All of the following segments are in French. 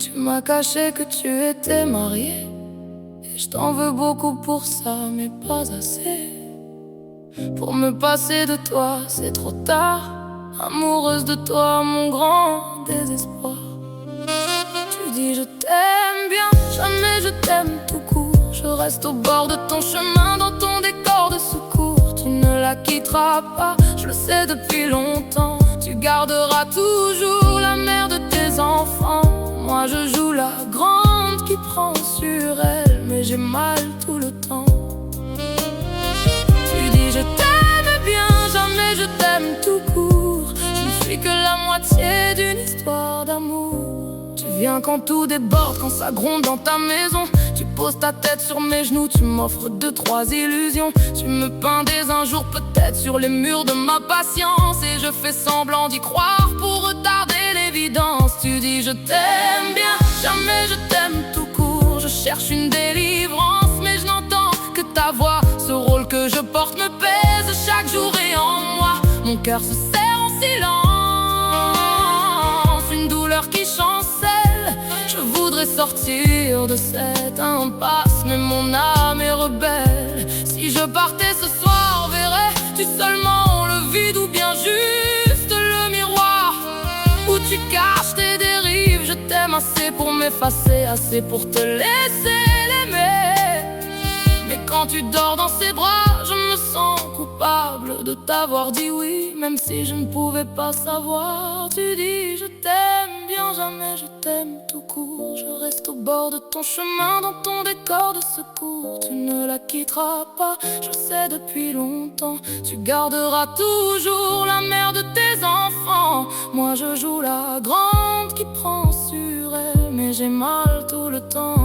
Tu m'as caché que tu étais marié, et je t'en veux beaucoup pour ça, mais pas assez. Pour me passer de toi, c'est trop tard. Amoureuse de toi, mon grand désespoir. Tu dis je t'aime bien, jamais je t'aime tout court. Je reste au bord de ton chemin, dans ton décor de secours. Tu ne la quitteras pas, je le sais depuis longtemps. Tu garderas toujours la mère de tes enfants. Moi je joue la grande qui prend sur elle, mais j'ai mal tout le temps. Tu dis je t'aime bien, jamais je t'aime tout court. Je ne suis que la moitié d'une histoire d'amour. Tu viens quand tout déborde, quand ça gronde dans ta maison. Tu poses ta tête sur mes genoux, tu m'offres 2-3 illusions. Tu me peins des un jour peut-être sur les murs de ma patience, et je fais semblant d'y croire pour retarder l'évidence. Tu dis je t'aime bien, jamais je t'aime tout court. Je cherche une délivrance, mais je n'entends que ta voix. Ce rôle que je porte me pèse chaque jour et en moi. Mon cœur se serre en silence, une douleur qui chancelle. Je voudrais sortir de cette impasse, mais mon âme est rebelle. Si je partais ce soir, verrais-tu seulement le vide ou bien juste le miroir où tu caches tes dérives? Je t'aime assez pour m'effacer, assez pour te laisser l'aimer. Mais quand tu dors dans ses bras, je me sens coupable de t'avoir dit oui, même si je ne pouvais pas savoir. Tu dis je t'aime bien, jamais je t'aime tout court. Je reste au bord de ton chemin, dans ton décor de secours. Tu ne la quitteras pas, je sais depuis longtemps. Tu garderas toujours la mère de tes enfants. Moi je joue la grande qui prend sur elle, mais j'ai mal tout le temps.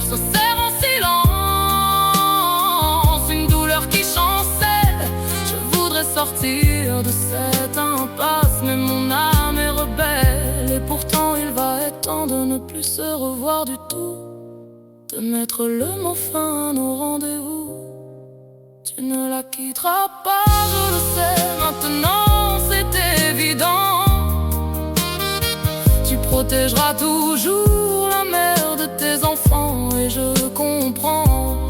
Se serre en silence, une douleur qui chancelle. Je voudrais sortir de cette impasse, mais mon âme est rebelle. Et pourtant il va être temps de ne plus se revoir du tout, de mettre le mot fin à nos rendez-vous. Tu ne la quitteras pas, je le sais maintenant, c'est évident. Tu protégeras toujours la mère de tes enfants, et je comprends.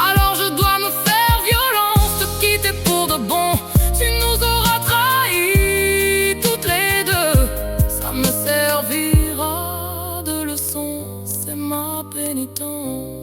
Alors je dois me faire violence, te quitter pour de bon. Tu nous auras trahis toutes les deux. Ça me servira de leçon, c'est ma pénitence.